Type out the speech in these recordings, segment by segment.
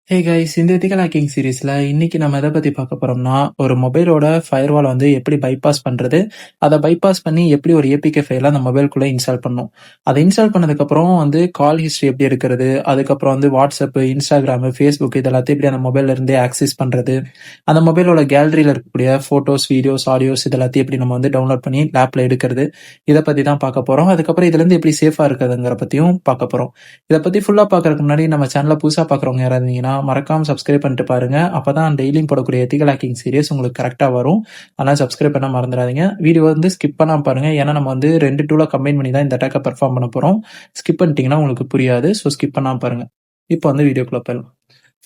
Hey guys, இந்த ethical hacking சீரிஸ்ல இன்னைக்கு நம்ம எதை பத்தி பார்க்க போறோம்னா, ஒரு மொபைலோட ஃபயர்வால் வந்து எப்படி பைபாஸ் பண்றது, அதை பைபாஸ் பண்ணி எப்படி ஒரு ஏபிகே ஃபைல அந்த மொபைலுக்குள்ள இன்ஸ்டால் பண்ணும். அதை இன்ஸ்டால் பண்ணதுக்கப்புறம் வந்து கால் ஹிஸ்டரி எப்படி எடுக்கிறது, அதுக்கப்புறம் வந்து வாட்ஸ்அப், இன்ஸ்டாகிராம், ஃபேஸ்புக் இது எல்லாத்தையும் எப்படி அந்த மொபைல்ல இருந்தே ஆக்சஸ் பண்றது, அந்த மொபைலோட கேலரியில இருக்கக்கூடிய போட்டோஸ், வீடியோஸ், ஆடியோஸ் இது எல்லாத்தையும் எப்படி நம்ம வந்து டவுன்லோட் பண்ணி லேப்ல எடுக்கிறது, இதை பத்தி தான் பார்க்க போறோம். அதுக்கப்புறம் இதுல இருந்து எப்படி சேஃபா இருக்கிறதுங்கிற பத்தியும் பார்க்க போறோம். இதை பத்தி ஃபுல்லா பார்க்கறதுக்கு முன்னாடி நம்ம சேனலை புதுசா பார்க்குறவங்க யாராவது இருந்தீங்கன்னா மறக்காம சப்ஸ்கிரைப் பண்ணிட்டு பாருங்க. அப்பதான் டெய்லியும் போடக்கூடிய எத்திக்கல் ஹேக்கிங் சீரிஸ் உங்களுக்கு கரெக்டா வரும். அதனால சப்ஸ்கிரைப் பண்ண மறந்துடாதீங்க. வீடியோ வந்து ஸ்கிப் பண்ணாம பாருங்க. ஏன்னா நம்ம வந்து 2 டூல கம்பைன் பண்ணி தான் இந்த அட்டாக்கை பெர்ஃபார்ம் பண்ண போறோம். ஸ்கிப் பண்ணிட்டீங்கன்னா உங்களுக்கு புரியாது. ஸோ ஸ்கிப் பண்ணாம பாருங்க. இப்போ வந்து வீடியோக்குள்ள போயிடலாம்.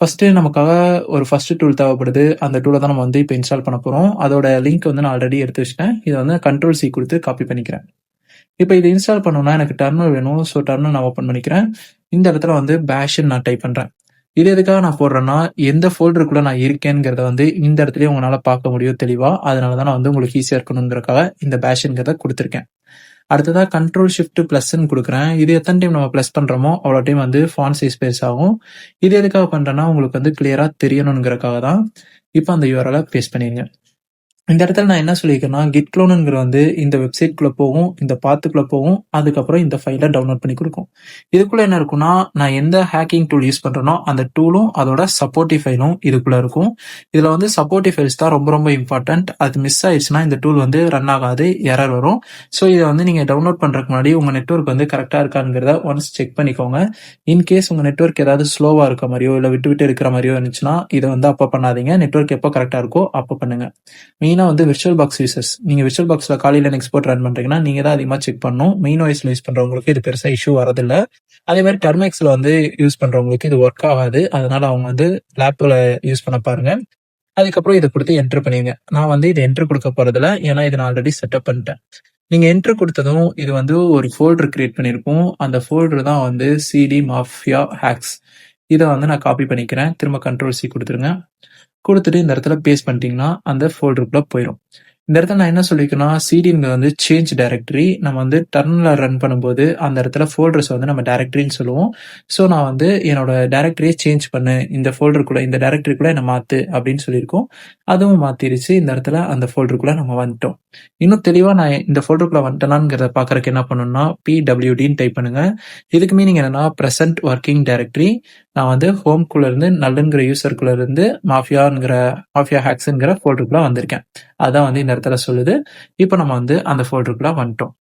ஃபர்ஸ்ட் நமக்காக ஒரு ஃபர்ஸ்ட் டூல் தேவைப்படுது. அந்த டூலை தான் நம்ம வந்து இப்போ இன்ஸ்டால் பண்ண போறோம். அதோட லிங்க் வந்து நான் ஆல்ரெடி எடுத்து வச்சிட்டேன். இதை வந்து கண்ட்ரோல் சி கொடுத்து காப்பி பண்ணிக்கிறேன். இப்போ இது இன்ஸ்டால் பண்ணணும்னா எனக்கு டெர்மினல் வேணும். ஸோ டெர்மினல் நான் ஓப்பன் பண்ணிக்கிறேன். இந்த இடத்துல வந்து பேஷ்ன்னு நான் டைப் பண்றேன். இது எதுக்காக நான் போடுறேன்னா, எந்த ஃபோல்டருக்குள்ள நான் இருக்கேங்கிறத வந்து இந்த இடத்துலயே உங்களால பார்க்க முடியும் தெளிவா. அதனால தான் நான் வந்து உங்களுக்கு ஈஸியா இருக்கணுங்கிறதுக்காக இந்த பேஷ்ங்கிறத கொடுத்துருக்கேன். அடுத்ததா கண்ட்ரோல் ஷிஃப்ட் பிளஸ்ன்னு கொடுக்குறேன். இது எத்தனை டைம் நம்ம பிளஸ் பண்றோமோ அவ்வளோ டைம் வந்து ஃபாண்ட் சைஸ் பெருஸ் ஆகும். இது எதுக்காக பண்றேன்னா உங்களுக்கு வந்து கிளியரா தெரியணுங்கிறதுக்காக தான். இப்போ அந்த யூஆர்எல் பேஸ்ட் பண்ணிருங்க. இந்த இடத்துல நான் என்ன சொல்லியிருக்கேன்னா, கிட் க்ளோனுங்கிற வந்து இந்த வெப்சைட்குள்ள போகும், இந்த பாத்துக்குள்ள போகும், அதுக்கப்புறம் இந்த ஃபைலை டவுன்லோட் பண்ணி கொடுக்கும். இதுக்குள்ள என்ன இருக்கும்னா, நான் எந்த ஹேக்கிங் டூல் யூஸ் பண்றேனோ அந்த டூலும் அதோட சப்போர்ட்டிவ் ஃபைலும் இதுக்குள்ள இருக்கும். இதுல வந்து சப்போர்ட்டிவ் ஃபைல்ஸ் தான் ரொம்ப ரொம்ப இம்பார்ட்டன்ட். அது மிஸ் ஆயிடுச்சுன்னா இந்த டூல் வந்து ரன் ஆகாது, எரர் வரும். ஸோ இதை வந்து நீங்க டவுன்லோட் பண்றதுக்கு முன்னாடி உங்க நெட்வொர்க் வந்து கரெக்டா இருக்காங்கிறத ஒன்ஸ் செக் பண்ணிக்கோங்க. இன்கேஸ் உங்க நெட்வொர்க் ஏதாவது ஸ்லோவா இருக்க மாதிரியோ இல்ல விட்டு விட்டு இருக்கிற மாதிரியோ இருந்துச்சுன்னா இதை வந்து அப்ப பண்ணாதீங்க. நெட்வொர்க் எப்போ கரெக்டா இருக்கோ அப்ப பண்ணுங்க. மெயினா வந்து விர்ச்சுவல் பாக்ஸ் யூசர்ஸ், நீங்க விர்ச்சுவல் பாக்ஸ்ல காலையில எக்ஸ்போர்ட் ரன் பண்றீங்கன்னா நீங்க தான் அதிகமா செக் பண்ணணும். மெயின் வாய்ஸ்ல யூஸ் பண்றவங்களுக்கு இது பெருசா இஷ்யூ வரதில்ல. அதே மாதிரி டெர்மெக்ஸ்ல வந்து யூஸ் பண்றவங்களுக்கு இது ஒர்க் ஆகாது. அதனால அவங்க வந்து லேப்ல யூஸ் பண்ண பாருங்க. அதுக்கப்புறம் இதை கொடுத்து என்டர் பண்ணிடுங்க. நான் வந்து இது என்டர் கொடுக்க போறதில்ல, ஏன்னா இதை நான் ஆல்ரெடி செட்டப் பண்ணிட்டேன். நீங்க என்டர் கொடுத்ததும் இது வந்து ஒரு ஃபோல்டர் கிரியேட் பண்ணிருக்கும். அந்த ஃபோல்டர் தான் வந்து சிடி மாஃபியா ஹேக்ஸ். இதை வந்து நான் காப்பி பண்ணிக்கிறேன். திரும்ப கண்ட்ரோல் சி கொடுத்துருங்க. கொடுத்துட்டு இந்த இடத்துல பேஸ்ட் பண்ணிட்டீங்கன்னா அந்த ஃபோல்டருக்குள்ள போயிடும். இந்த இடத்துல நான் என்ன சொல்லியிருக்கேன்னா, சிடிங்க வந்து சேஞ்ச் டைரக்டரி. நம்ம வந்து டெர்மினல் ரன் பண்ணும்போது அந்த இடத்துல ஃபோல்டர்ஸ் வந்து நம்ம டைரக்டரின்னு சொல்லுவோம். ஸோ நான் வந்து என்னோட டைரக்டரியை சேஞ்ச் பண்ணு, இந்த ஃபோல்டருக்குள்ள இந்த டைரக்டரிக்குள்ள என்ன மாத்து அப்படின்னு சொல்லியிருக்கோம். அதுவும் மாத்திருச்சு. இந்த இடத்துல அந்த ஃபோல்டருக்குள்ள நம்ம வந்துட்டோம். இன்னும் தெளிவா நான் இந்த ஃபோல்டருக்குள்ள வந்துட்டேனாங்கிறத பார்க்கறதுக்கு என்ன பண்ணணும்னா, பிடபிள்யூடின்னு டைப் பண்ணுங்க. இதுக்கு மீனிங் என்னன்னா, ப்ரெசென்ட் ஒர்க்கிங் டைரக்டரி. நான் வந்து ஹோம்குள்ள இருந்து நல்லுங்கிற யூசருக்குள்ள இருந்து மாஃபியா ஹேக்ஸ்ங்கிற ஃபோல்டருக்குள்ள வந்திருக்கேன். அதான் வந்து இந்த இடத்துல சொல்லுது. இப்போ நம்ம வந்து அந்த ஃபோல்டருக்குள்ள வந்துட்டோம்.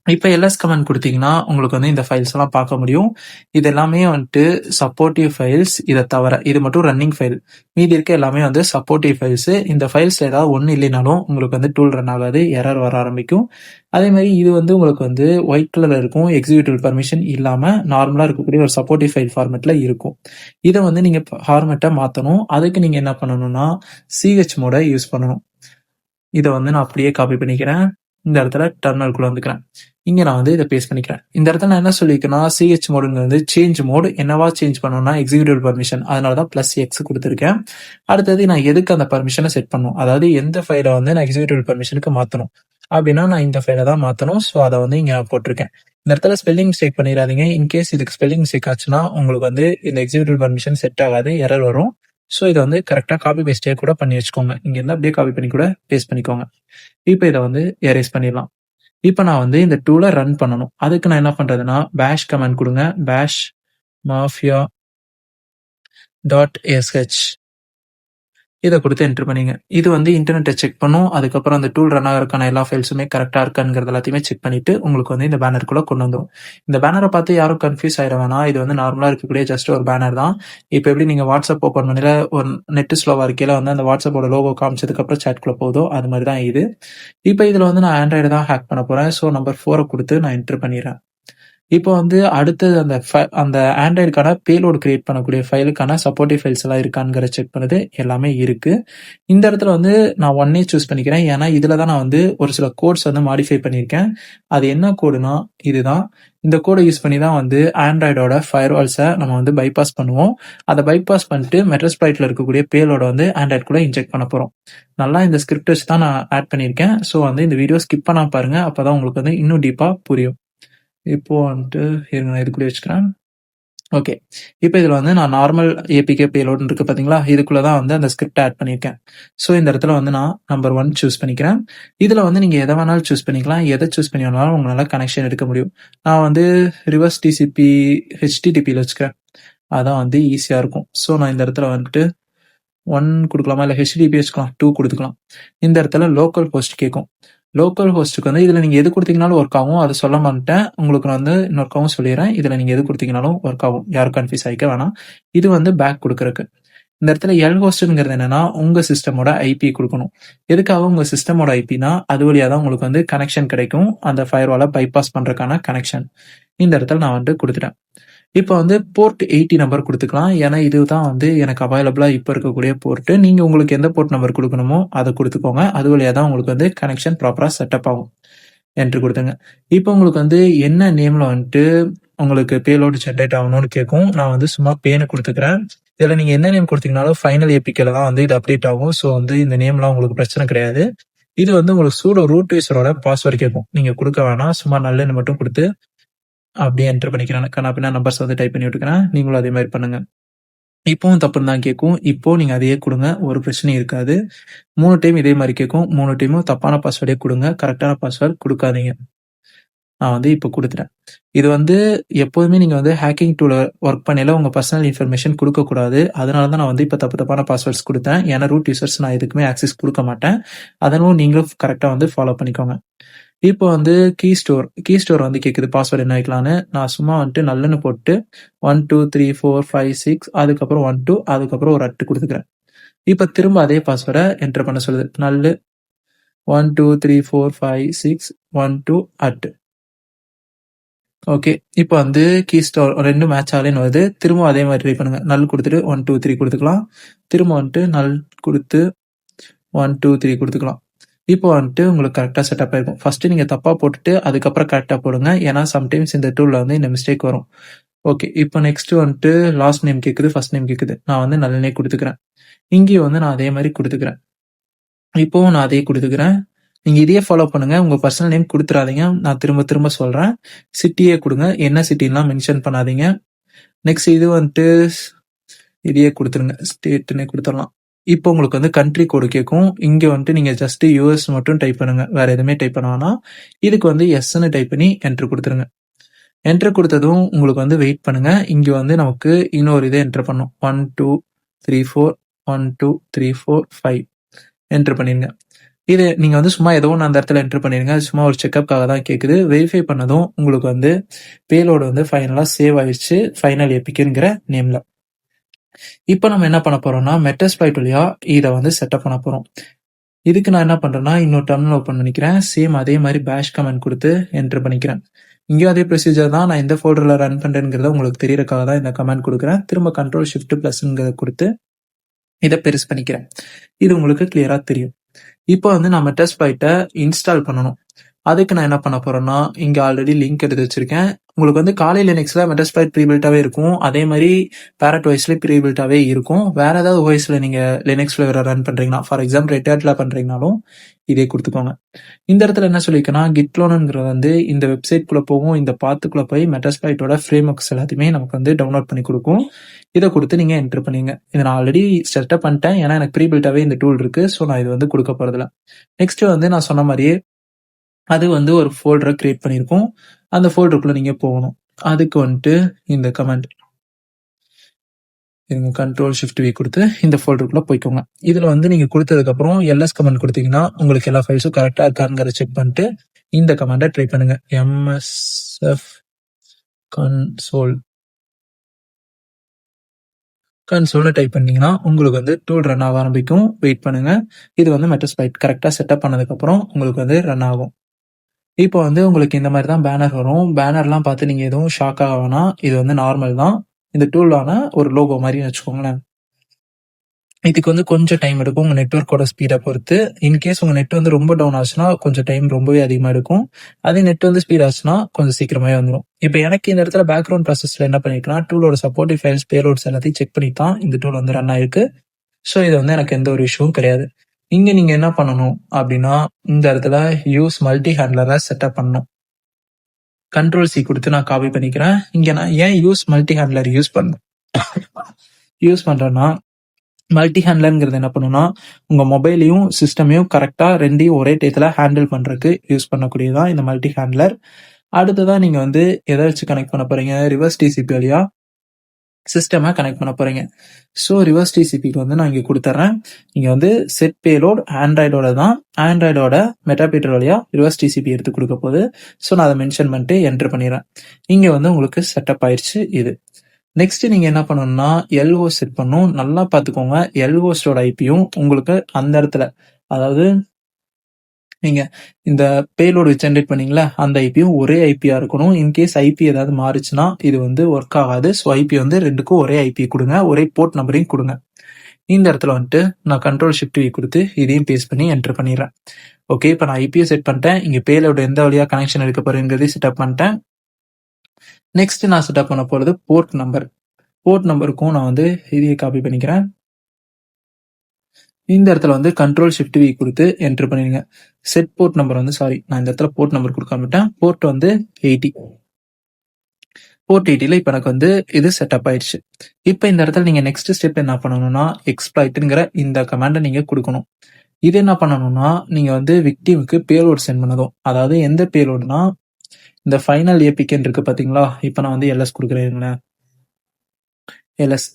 இப்போ எல்எஸ் கமெண்ட் கொடுத்தீங்கன்னா உங்களுக்கு வந்து இந்த ஃபைல்ஸ் எல்லாம் பார்க்க முடியும். இது எல்லாமே வந்துட்டு சப்போர்ட்டிவ் ஃபைல்ஸ். இதை தவிர இது மட்டும் ரன்னிங் ஃபைல். மீதி இருக்க எல்லாமே வந்து சப்போர்ட்டிவ் ஃபைல்ஸ். இந்த ஃபைல்ஸ்ல ஏதாவது ஒன்று இல்லைனாலும் உங்களுக்கு வந்து டூல் ரன் ஆகாது, எரர் வர ஆரம்பிக்கும். அதே மாதிரி இது வந்து உங்களுக்கு வந்து ஒயிட் கலர்ல இருக்கும், எக்ஸிக்யூட்டிவ் பர்மிஷன் இல்லாம நார்மலா இருக்கக்கூடிய ஒரு சப்போர்ட்டிவ் ஃபைல் ஃபார்மேட்ல இருக்கும். இதை வந்து நீங்க ஃபார்மேட்டை மாற்றணும். அதுக்கு நீங்க என்ன பண்ணணும்னா, சிஹெச் மோட யூஸ் பண்ணணும். இதை வந்து நான் அப்படியே காப்பி பண்ணிக்கிறேன். இந்த இடத்துல டெர்மினலுக்குள்ள வந்துக்கிறேன். இங்க நான் வந்து இதை பேஸ்ட் பண்ணிக்கிறேன். இந்த இடத்துல நான் என்ன சொல்லியிருக்கேன்னா, சிஹெச் மோடுங்க வந்து சேஞ்ச் மோடு. என்னவா சேஞ்ச் பண்ணணும்னா எக்ஸிக்யூட்டிவ் பர்மிஷன். அதனால தான் +X கொடுத்துருக்கேன். அடுத்தது நான் எதுக்கு அந்த பர்மிஷனை செட் பண்ணணும், அதாவது எந்த ஃபைலை வந்து நான் எக்ஸிக்யூட்டிவ் பர்மிஷனுக்கு மாற்றணும் அப்படின்னா நான் இந்த ஃபைலை தான் மாற்றணும். ஸோ அதை வந்து இங்கே நான் போட்டிருக்கேன். இந்த இடத்துல ஸ்பெல்லிங் மிஸ்டேக் பண்ணிடாதீங்க. இன்கேஸ் இதுக்கு ஸ்பெல்லிங் மிஸ்டேக் ஆச்சுன்னா உங்களுக்கு வந்து இந்த எக்ஸிக்யூட்டிவ் பர்மிஷன் செட் ஆகாது, எரர் வரும். ஸோ இதை வந்து கரெக்டாக காப்பி பேஸ்டே கூட பண்ணி வச்சுக்கோங்க. இங்க இருந்து அப்படியே காப்பி பண்ணி கூட பேஸ்ட் பண்ணிக்கோங்க. இப்போ இதை வந்து எரேஸ் பண்ணிடலாம். இப்போ நான் வந்து இந்த டூலை ரன் பண்ணணும். அதுக்கு நான் என்ன பண்றதுன்னா, பேஷ் கமெண்ட் கொடுங்க. பேஷ் மாஃபியா .sh இதை கொடுத்து என்டர் பண்ணிங்க. இது வந்து இன்டர்நெட்டை செக் பண்ணும். அதுக்கப்புறம் அந்த டூல் ரன் ஆகிறதுக்கான எல்லா ஃபைல்ஸுமே கரெக்டாக இருக்காங்கிறது எல்லாத்தையுமே செக் பண்ணிட்டு உங்களுக்கு வந்து இந்த பேனருக்குள்ள கொண்டு வந்துடும். இந்த பேனரை பார்த்து யாரும் கன்ஃபியூஸ் ஆயிட வேணாம். இது வந்து நார்மலாக இருக்கக்கூடிய ஜஸ்ட் ஒரு பேனர் தான். இப்போ எப்படி நீங்க வாட்ஸ்அப் ஓப்பன் பண்ணல ஒரு நெட் ஸ்லோவா இருக்கையில வந்து அந்த வாட்ஸ்அப்போட லோகோ காமிச்சதுக்கு அப்புறம் சேட்குள்ள போதோ அது மாதிரி தான் இது. இப்போ இதுல வந்து நான் ஆண்ட்ராய்டு தான் ஹேக் பண்ண போறேன். ஸோ நம்பர் 4 கொடுத்து நான் என்டர் பண்ணிடுறேன். இப்போ வந்து அடுத்தது அந்த ஆண்ட்ராய்டுக்கான பேலோடு கிரியேட் பண்ணக்கூடிய ஃபைலுக்கான சப்போர்ட்டிவ் ஃபைல்ஸ் எல்லாம் இருக்காங்கிற செக் பண்ணது எல்லாமே இருக்கு. இந்த இடத்துல வந்து நான் 1A சூஸ் பண்ணிக்கிறேன். ஏன்னா இதுல தான் நான் வந்து ஒரு சில கோட்ஸ் வந்து மாடிஃபை பண்ணியிருக்கேன். அது என்ன கோடுனா இதுதான். இந்த கோடை யூஸ் பண்ணி தான் வந்து ஆண்ட்ராய்டோட ஃபயர்வால்ஸை நம்ம வந்து பைபாஸ் பண்ணுவோம். அதை பைபாஸ் பண்ணிட்டு மெட்டாஸ்ப்ளாய்ட்ல இருக்கக்கூடிய பேலோட வந்து ஆண்ட்ராய்டு கூட இன்ஜெக்ட் பண்ண போறோம். நல்லா இந்த ஸ்கிரிப்ட் வச்சு தான் நான் ஆட் பண்ணியிருக்கேன். ஸோ வந்து இந்த வீடியோ ஸ்கிப் பண்ணாம பாருங்க. அப்பதான் உங்களுக்கு வந்து இன்னும் டீப்பா புரியும். இப்போ வந்துட்டு இருங்க, நான் இதுக்குள்ளே வச்சுக்கிறேன். ஓகே. இப்ப இதுல வந்து நான் நார்மல் ஏபிகே பேலோட்ன்னு இருக்கு பார்த்தீங்களா? இதுக்குள்ள தான் வந்து அந்த ஸ்கிரிப்ட் ஆட் பண்ணியிருக்கேன். ஸோ இந்த இடத்துல வந்து நான் நம்பர் 1 சூஸ் பண்ணிக்கிறேன். இதுல வந்து நீங்க எத வேணாலும் சூஸ் பண்ணிக்கலாம். எத சூஸ் பண்ணி வேணாலும் உங்களால கனெக்ஷன் எடுக்க முடியும். நான் வந்து ரிவர்ஸ் டிசிபி, ஹெச்டிடிபில வச்சுக்கிறேன். அதான் வந்து ஈஸியா இருக்கும். ஸோ நான் இந்த இடத்துல வந்துட்டு 1 குடுக்கலாமா? இல்ல ஹெச்டிடிபி வச்சுக்கலாம். 2 குடுத்துக்கலாம். இந்த இடத்துல லோக்கல் ஹோஸ்ட் கேட்கும். லோக்கல் ஹோஸ்ட்க்கு வந்து இதுல நீங்க எது குடுத்தீங்கனாலும் ஒர்க் ஆகும். அத சொல்ல மறந்துட்டேன். உங்களுக்கு நான் வந்து இன்னொருக்காவும் சொல்லிர்றேன். இதுல நீங்க எது குடுத்தீங்கனாலும் ஒர்க் ஆகும். யாரும் கன்ஃப்யூஸ் ஆயிக்க வேணாம். இது வந்து பேக் குடுக்கறக்கு. இந்த இடத்துல எல் ஹோஸ்ட்ங்கிறது என்னன்னா, உங்க சிஸ்டமோட ஐபி குடுக்கணும். எதுக்காக உங்க சிஸ்டமோட ஐபினா, அது வழியா தான் உங்களுக்கு வந்து கனெக்ஷன் கிடைக்கும். அந்த ஃபயர்வால பைபாஸ் பண்றதுக்கான கனெக்ஷன். இந்த இடத்துல நான் வந்து குடுத்துட்டேன். இப்ப வந்து போர்ட் 80 நம்பர் குடுத்துக்கலாம். ஏன்னா, இதுதான் வந்து எனக்கு அவைலபிளா இப்ப இருக்கக்கூடிய போர்ட். நீங்க உங்களுக்கு எந்த போர்ட் நம்பர் குடுக்கணுமோ, அத குடுத்துக்கோங்க. அது வழியா தான் உங்களுக்கு வந்து கனெக்ஷன் ப்ராப்பரா செட்டப் ஆகும். என்டர் குடுத்துங்க. இப்ப உங்களுக்கு வந்து என்ன நேம்ல வந்துட்டு உங்களுக்கு பேலோட் ஜெனரேட் ஆகணும்னு கேட்கும். நான் வந்து சும்மா பேன்னு குடுத்துக்கிறேன். இதுல நீங்க என்ன நேம் குடுத்தீங்கனாலும் ஃபைனல் ஏபிகேல தான் வந்து இது அப்டேட் ஆகும். ஸோ வந்து இந்த நேம்லாம் உங்களுக்கு பிரச்சனை கிடையாது. இது வந்து உங்களுக்கு சூடோ ரூட் யூசரோட பாஸ்வேர்ட் கேட்கும். நீங்க குடுக்க வேணாம். சும்மா நல்லெண்ணு மட்டும் குடுத்து அப்படியே என்டர் பண்ணிக்கிறேன். கண்ணா பின்னா நம்பர்ஸ் வந்து டைப் பண்ணி விட்டுக்கிறேன். நீங்களும் அதே மாதிரி பண்ணுங்க. இப்பவும் தப்புன்னு தான் கேட்கும். இப்போ நீங்க அதையே குடுங்க. ஒரு பிரச்சனையும் இருக்காது. 3 டைம் இதே மாரி கேட்கும். 3 டைமும் தப்பான பாஸ்வேர்டே குடுங்க. கரெக்ட்டான பாஸ்வேர்ட் குடுக்காதீங்க. நான் வந்து இப்போ குடுத்துட்டேன். இது வந்து எப்போதுமே நீங்க வந்து ஹேக்கிங் டூல்ல ஒர்க் பண்ணையில உங்க பர்சனல் இன்ஃபர்மேஷன் குடுக்கக்கூடாது. அதனால தான் நான் வந்து இப்ப தப்பான பாஸ்வேர்ட்ஸ் குடுத்தேன். ஏன்னா ரூட் யூசர்ஸ் நான் எதுக்குமே ஆக்சஸ் குடுக்க மாட்டேன். அதனால நீங்களும் கரெக்ட்டா வந்து ஃபாலோ பண்ணிக்கோங்க. இப்போ வந்து கீ ஸ்டோர் வந்து கேக்குது பாஸ்வேர்ட் என்ன வைக்கலான்னு. நான் சும்மா வந்துட்டு நல்லுன்னு போட்டு 1, 2, 3, 4, 5, 6 அதுக்கப்புறம் 1, 2 அதுக்கப்புறம் ஒரு குடுத்துக்கிறேன். இப்ப திரும்ப அதே பாஸ்வேர்ட என்டர் பண்ண சொல்லுது. நல்லு 1, 2, 3, 4, 5, 6, 1, 2 ஓகே. இப்ப வந்து கீ ஸ்டோர் 2 மேட்ச் ஆகலைன்னு வருது. திரும்ப அதே மாதிரி ட்ரை பண்ணுங்க. நல் குடுத்துட்டு 1, 2, 3 குடுத்துக்கலாம். திரும்ப வந்துட்டு நல் குடுத்து 1, 2, 3 குடுத்துக்கலாம். இப்போ வந்துட்டு உங்களுக்கு கரெக்ட்டா செட்டப் ஆயிருக்கும். ஃபர்ஸ்ட் நீங்க தப்பா போட்டுட்டு அதுக்கப்புறம் கரெக்ட்டா போடுங்க. ஏன்னா சம்டைம்ஸ் இந்த டூல்ல வந்து இந்த மிஸ்டேக் வரும். ஓகே. இப்போ நெக்ஸ்ட் வந்துட்டு லாஸ்ட் நேம் கேக்குது, ஃபர்ஸ்ட் நேம் கேக்குது. நான் வந்து நல்லனே குடுத்துக்கிறேன். இங்கேயும் வந்து நான் அதே மாதிரி குடுத்துக்கிறேன். இப்பவும் நான் அதே குடுத்துக்கிறேன். நீங்க இதையே ஃபாலோ பண்ணுங்க. உங்க பர்சனல் நேம் குடுத்துறாதீங்க. நான் திரும்ப திரும்ப சொல்றேன். சிட்டியே குடுங்க. என்ன சிட்டின்லாம் மென்ஷன் பண்ணாதீங்க. நெக்ஸ்ட் இது வந்துட்டு இதையே குடுத்துருங்க. ஸ்டேட்னே குடுத்துடலாம். இப்போ உங்களுக்கு வந்து கண்ட்ரி கோடு கேட்கும். இங்க வந்துட்டு நீங்க ஜஸ்ட் யூஎஸ் மட்டும் டைப் பண்ணுங்க. வேற எதுவுமே டைப் பண்ண வேணாம். இதுக்கு வந்து எஸ்ன்னு டைப் பண்ணி என்டர் குடுத்துருங்க. என்டர் குடுத்ததும் உங்களுக்கு வந்து வெயிட் பண்ணுங்க. இங்க வந்து நமக்கு இன்னொரு இதை என்டர் பண்ணும். 1, 2, 3, 4 1, 2, 3, 4, 5 என்டர் பண்ணிருங்க. இது நீங்க வந்து சும்மா ஏதோ ஒண்ணு அந்த இடத்துல என்டர் பண்ணிருங்க. சும்மா ஒரு செக்கப்காக தான் கேக்குது. வெரிஃபை பண்ணதும் உங்களுக்கு வந்து பேலோட் வந்து ஃபைனலா சேவ் ஆயிடுச்சு. ஃபைனல் ஏபிக்ங்கிற நேம்ல. இப்போ நம்ம என்ன பண்ண போறோம்னா, மெட்டாஸ்ப்ளாய்ட் வழியா இத வந்து செட்டப் பண்ண போறோம். இதுக்கு நான் என்ன பண்றேன்னா, இன்னொரு டெர்மினல் ஓப்பன் பண்ணிக்கிறேன். சேம் அதே மாதிரி பேஷ் கமாண்ட் குடுத்து என்டர் பண்ணிக்கிறேன். இங்கேயும் அதே ப்ரொசீஜர் தான். நான் எந்த ஃபோல்டர்ல ரன் பண்றேங்கிறத உங்களுக்கு தெரியறதுக்காக தான் இந்த கமாண்ட் குடுக்குறேன். திரும்ப கண்ட்ரோல் ஷிஃப்ட் பிளஸ்ங்கிறத குடுத்து இத பெருசு பண்ணிக்கிறேன். இது உங்களுக்கு கிளியரா தெரியும். இப்போ வந்து நான் மெட்டாஸ்ப்ளாய்ட்ட இன்ஸ்டால் பண்ணணும். அதுக்கு நான் என்ன பண்ண போறேன்னா, இங்க ஆல்ரெடி லிங்க் எடுத்து வச்சிருக்கேன். உங்களுக்கு வந்து காலை லினக்ஸ்ல மெட்டாஸ்ப்ளாய்ட் ப்ரீபில்ட்டாவே இருக்கும். அதே மாதிரி பேரட் ஓஎஸ்ல ப்ரீபில்ட்டாவே இருக்கும். வேற ஏதாவது ஓஎஸ்ல நீங்க லினக்ஸ் ஃபிளேவரை ரன் பண்றீங்கன்னா, ஃபார் எக்ஸாம்பிள் ரெட் ஹேட்ல பண்றீங்கனாலும் இதே கொடுத்துக்கோங்க. இந்த இடத்துல என்ன சொல்லியிருக்கேன்னா, கிட்க்ளோனுங்கிறது வந்து இந்த வெப்சைட் குள்ள போகும். இந்த பாத்துக்குள்ள போய் மெட்டாஸ்ப்ளாய்ட்டோட ஃப்ரேம் ஒர்க்ஸ் எல்லாத்தையுமே நமக்கு வந்து டவுன்லோட் பண்ணி கொடுக்கும். இதை கொடுத்து நீங்க என்டர் பண்ணீங்க. இதை நான் ஆல்ரெடி செட்டப் பண்ணிட்டேன். ஏன்னா எனக்கு ப்ரீபில்ட்டாவே இந்த டூல் இருக்கு. ஸோ நான் இது வந்து கொடுக்க போறதில்ல. நெக்ஸ்ட் வந்து நான் சொன்ன மாதிரியே அது வந்து ஒரு ஃபோல்டரை கிரியேட் பண்ணியிருக்கோம். அந்த ஃபோல்டருக்குள்ள நீங்க போகணும். அதுக்கு வந்துட்டு இந்த கமாண்ட் கண்ட்ரோல் ஷிஃப்ட் வி கொடுத்து இந்த ஃபோல்டருக்குள்ள போய்க்கோங்க. இதுல வந்து நீங்க கொடுத்ததுக்கு அப்புறம் எல்எஸ் கமாண்ட் கொடுத்தீங்கன்னா உங்களுக்கு எல்லா ஃபைல்ஸும் கரெக்டா இருக்காங்கிறத செக் பண்ணிட்டு இந்த கமாண்டை ட்ரை பண்ணுங்க. msf கன்சோல்னு டைப் பண்ணீங்கன்னா உங்களுக்கு வந்து டூல் ரன் ஆக ஆரம்பிக்கும். வெயிட் பண்ணுங்க. இது வந்து மெட்டாஸ்ப்ளாய்ட் கரெக்டா செட்டப் பண்ணதுக்கு அப்புறம் உங்களுக்கு வந்து ரன் ஆகும். இப்போ வந்து உங்களுக்கு இந்த மாதிரி தான் பேனர் வரும். பேனர்லாம் பார்த்து நீங்க எதுவும் ஷாக் ஆக வேணாம். இது வந்து நார்மல் தான். இந்த டூலான ஒரு லோகோ மாதிரி வச்சுக்கோங்களேன். இதுக்கு வந்து கொஞ்சம் டைம் எடுக்கும் உங்க நெட்வொர்க்கோட ஸ்பீடை பொறுத்து. இன்கேஸ் உங்க நெட் வந்து ரொம்ப டவுன் ஆச்சுன்னா கொஞ்சம் டைம் ரொம்பவே அதிகமா எடுக்கும். அதே நெட் வந்து ஸ்பீட் ஆச்சுன்னா கொஞ்சம் சீக்கிரமாவே வந்துடும். இப்போ எனக்கு இந்த இடத்துல பேக்ரவுண்ட் ப்ராசஸ்ல என்ன பண்ணிருக்கேன்னா, டூலோட சப்போர்ட்டிவ் ஃபைல்ஸ் பேலோட்ஸ் எல்லாத்தையும் செக் பண்ணி தான் இந்த டூல் வந்து ரன் ஆயிருக்கு. ஸோ இது வந்து எனக்கு எந்த ஒரு இஷ்யூவும் கிடையாது. இங்க நீங்க என்ன பண்ணணும் அப்படின்னா, இந்த இடத்துல யூஸ் மல்டி ஹேண்ட்லரை செட்டப் பண்ணணும். Ctrl+C கொடுத்து நான் காப்பி பண்ணிக்கிறேன். இங்க நான் ஏன் யூஸ் மல்டி ஹேண்ட்லர் யூஸ் பண்றேன்னா, மல்டி ஹேண்ட்லர்ங்கிறது என்ன பண்ணுன்னா, உங்க மொபைலையும் சிஸ்டமையும் கரெக்டா 2யும் ஒரே டயத்துல ஹேண்டில் பண்றதுக்கு யூஸ் பண்ணக்கூடியதான் இந்த மல்டி ஹேண்ட்லர். அடுத்ததா நீங்க வந்து எதை வச்சு கனெக்ட் பண்ண போறீங்க? ரிவர்ஸ் டிசிபி வழியா சிஸ்டமை கனெக்ட் பண்ண போறீங்க. ஸோ ரிவர்ஸ் டிசிபிக்கு வந்து நான் இங்க கொடுத்துட்றேன். இங்க வந்து செட் பேலோட் ஆண்ட்ராய்டோட தான். ஆண்ட்ராய்டோட மெட்டாபீட்டர் வழியா ரிவர்ஸ் டிசிபி எடுத்து கொடுக்க போகுது. ஸோ நான் அதை மென்ஷன் பண்ணிட்டு என்டர் பண்ணிடுறேன். இங்க வந்து உங்களுக்கு செட்டப் ஆயிடுச்சு இது. நெக்ஸ்ட் நீங்க என்ன பண்ணணும்னா எல்ஓ செட் பண்ணணும். நல்லா பார்த்துக்கோங்க, எல்ஓஸோட ஐபியும் உங்களுக்கு அந்த இடத்துல, அதாவது நீங்க இந்த பேலோடு ஜென்ரேட் பண்ணீங்களா அந்த ஐபியும் ஒரே ஐபியா இருக்கணும். இன்கேஸ் ஐபி ஏதாவது மாறுச்சுன்னா இது வந்து ஒர்க் ஆகாது. ஸோ ஐபி வந்து 2க்கும் ஒரே ஐபி கொடுங்க, ஒரே போர்ட் நம்பரையும் கொடுங்க. இந்த இடத்துல வந்துட்டு நான் Ctrl+Shift+V கொடுத்து இதையும் பேஸ்ட் பண்ணி என்டர் பண்ணிடுறேன். ஓகே, இப்போ நான் ஐபியை செட் பண்ணிட்டேன். இங்க பேலோட எந்த வழியா கனெக்ஷன் எடுக்க போறேங்கிறதையும் செட்டப் பண்ணிட்டேன். நெக்ஸ்ட் நான் செட்டப் பண்ண போறது போர்ட் நம்பருக்கும் நான் வந்து இதையே காப்பி பண்ணிக்கிறேன். இந்த இடத்துல வந்து Ctrl+Shift+V கொடுத்து என்டர் பண்ணிடுங்க. செட் போர்ட் நம்பர் வந்து நான் இந்த இடத்துல போர்ட் நம்பர் கொடுக்காம விட்டேன். போர்ட் வந்து 80. போர்ட் 80ல இப்போ எனக்கு வந்து இது செட்டப் ஆயிடுச்சு. இப்போ இந்த இடத்துல நீங்க நெக்ஸ்ட் ஸ்டெப் என்ன பண்ணணும்னா எக்ஸ்ப்ளாய்ட்ங்கிற இந்த கமாண்டை நீங்க கொடுக்கணும். இது என்ன பண்ணணும்னா நீங்க வந்து விக்டிமுக்கு பேலோட் சென்ட் பண்ணதும், அதாவது எந்த பேலோடுனா இந்த ஃபைனல் ஏபிகேன்னு இருக்கு பாத்தீங்களா? இப்போ நான் வந்து எல்எஸ் கொடுக்குறேன். எல்எஸ்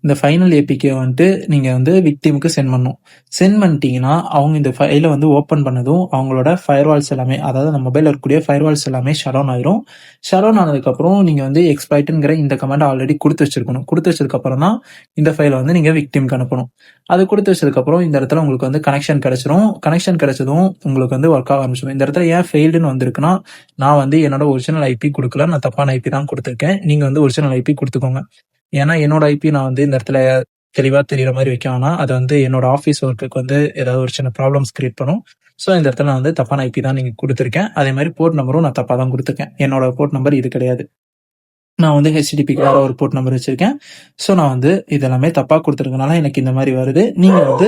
இந்த ஃபைனல் ஏபிகே வந்துட்டு நீங்க வந்து விக்டிமுக்கு சென்ட் பண்ணணும். சென்ட் பண்ணிட்டீங்கன்னா அவங்க இந்த ஃபைலை வந்து ஓப்பன் பண்ணதும் அவங்களோட ஃபயர்வால்ஸ் எல்லாமே, அதாவது நம்ம மொபைலில் இருக்கக்கூடிய ஃபயர்வால்ஸ் எல்லாமே ஷட் ஆயிரும். ஷட் ஆனதுக்கப்புறம் நீங்க வந்து எக்ஸ்ப்ளாய்ட்ங்கிற இந்த கமாண்ட் ஆல்ரெடி கொடுத்து வச்சிருக்கணும். கொடுத்து வச்சதுக்கப்புறம் தான் இந்த ஃபைலை வந்து நீங்க விக்டிமுக்கு அனுப்பணும். அது கொடுத்து வச்சதுக்கப்புறம் இந்த இடத்துல உங்களுக்கு வந்து கனெக்ஷன் கிடைச்சிரும். கனெக்ஷன் கிடைச்சதும் உங்களுக்கு வந்து ஒர்க் ஆக ஆரம்பிச்சிடும். இந்த இடத்துல ஏன் ஃபெயில்டுன்னு வந்திருக்குன்னா, நான் வந்து என்னோட ஒரிஜினல் ஐபி கொடுக்கல, நான் தப்பான ஐபி தான் கொடுத்துருக்கேன். நீங்க வந்து ஒரிஜினல் ஐபி கொடுத்துக்கோங்க. ஏன்னா என்னோட ஐபி நான் வந்து இந்த இடத்துல தெளிவா தெரியுற மாதிரி வைக்க வேணாம். அது வந்து என்னோட ஆஃபீஸ் ஒர்க்குக்கு வந்து ஏதாவது ஒரு சின்ன ப்ராப்ளம்ஸ் கிரியேட் பண்ணும். ஸோ இந்த இடத்துல நான் வந்து தப்பான ஐபி தான் நீங்க கொடுத்துருக்கேன். அதே மாதிரி போர்ட் நம்பரும் நான் தப்பா தான் கொடுத்துருக்கேன். என்னோட போர்ட் நம்பர் இது கிடையாது. நான் வந்து ஹெச்டிடிபிக்கு வேற ஒரு போர்ட் நம்பர் வச்சிருக்கேன். ஸோ நான் வந்து இதெல்லாமே தப்பா கொடுத்துருக்கனால எனக்கு இந்த மாதிரி வருது. நீங்க வந்து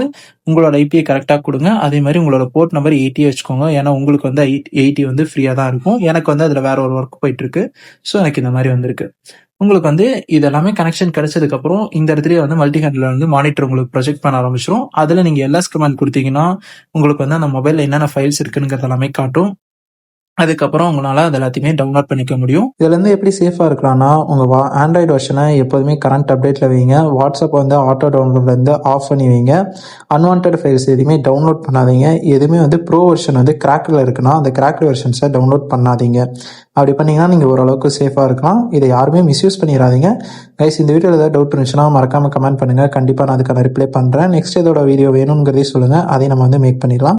உங்களோட ஐபியை கரெக்டா கொடுங்க. அதே மாதிரி உங்களோட போர்ட் நம்பர் 80 வச்சுக்கோங்க. ஏன்னா உங்களுக்கு வந்து 80 வந்து ஃப்ரீயா தான் இருக்கும். எனக்கு வந்து அதுல வேற ஒரு ஒர்க் போயிட்டு இருக்கு. ஸோ எனக்கு இந்த மாதிரி வந்திருக்கு. உங்களுக்கு வந்து இதெல்லாமே கனெக்ஷன் கிடைச்சதுக்கு அப்புறம் இந்த இடத்துலயே வந்து மல்டி ஹேண்ட்லர் வந்து மானிட்டர் உங்களுக்கு ப்ரொஜெக்ட் பண்ண ஆரம்பிச்சிடும். அதுல நீங்க எல்எஸ் கமாண்ட் கொடுத்தீங்கன்னா உங்களுக்கு வந்து அந்த மொபைல்ல என்னென்ன ஃபைல்ஸ் இருக்குங்கிறது எல்லாமே காட்டும். அதுக்கப்புறம் உங்களால அது எல்லாத்தையுமே டவுன்லோட் பண்ணிக்க முடியும். இதுல இருந்து எப்படி சேஃபா இருக்கலாம்னா, உங்க ஆண்ட்ராய்டு வெர்ஷனை எப்போதுமே கரண்ட் அப்டேட்ல வைங்க. வாட்ஸ்அப் வந்து ஆட்டோ டவுன்லோட்ல இருந்து ஆஃப் பண்ணி வைங்க. அன்வான்ட் ஃபைல்ஸ் எதுவுமே டவுன்லோட் பண்ணாதீங்க. எதுவுமே வந்து ப்ரோ வெர்ஷன் வந்து கிராக்ல இருக்குன்னா அந்த கிராக்டு வெர்ஷன்ஸை டவுன்லோட் பண்ணாதீங்க. அப்படி பண்ணீங்கன்னா நீங்க ஓரளவுக்கு சேஃபா இருக்கலாம். இதை யாருமே மிஸ்யூஸ் பண்ணிடாதீங்க. கைஸ், இந்த வீடியோல ஏதாவது டவுட் இருந்துச்சுன்னா மறக்காம கமெண்ட் பண்ணுங்க. கண்டிப்பா நான் அதுக்கான ரிப்ளை பண்றேன். நெக்ஸ்ட் இதோட வீடியோ வேணுங்கிறதே சொல்லுங்க. அதை நம்ம வந்து மேக் பண்ணிடலாம்.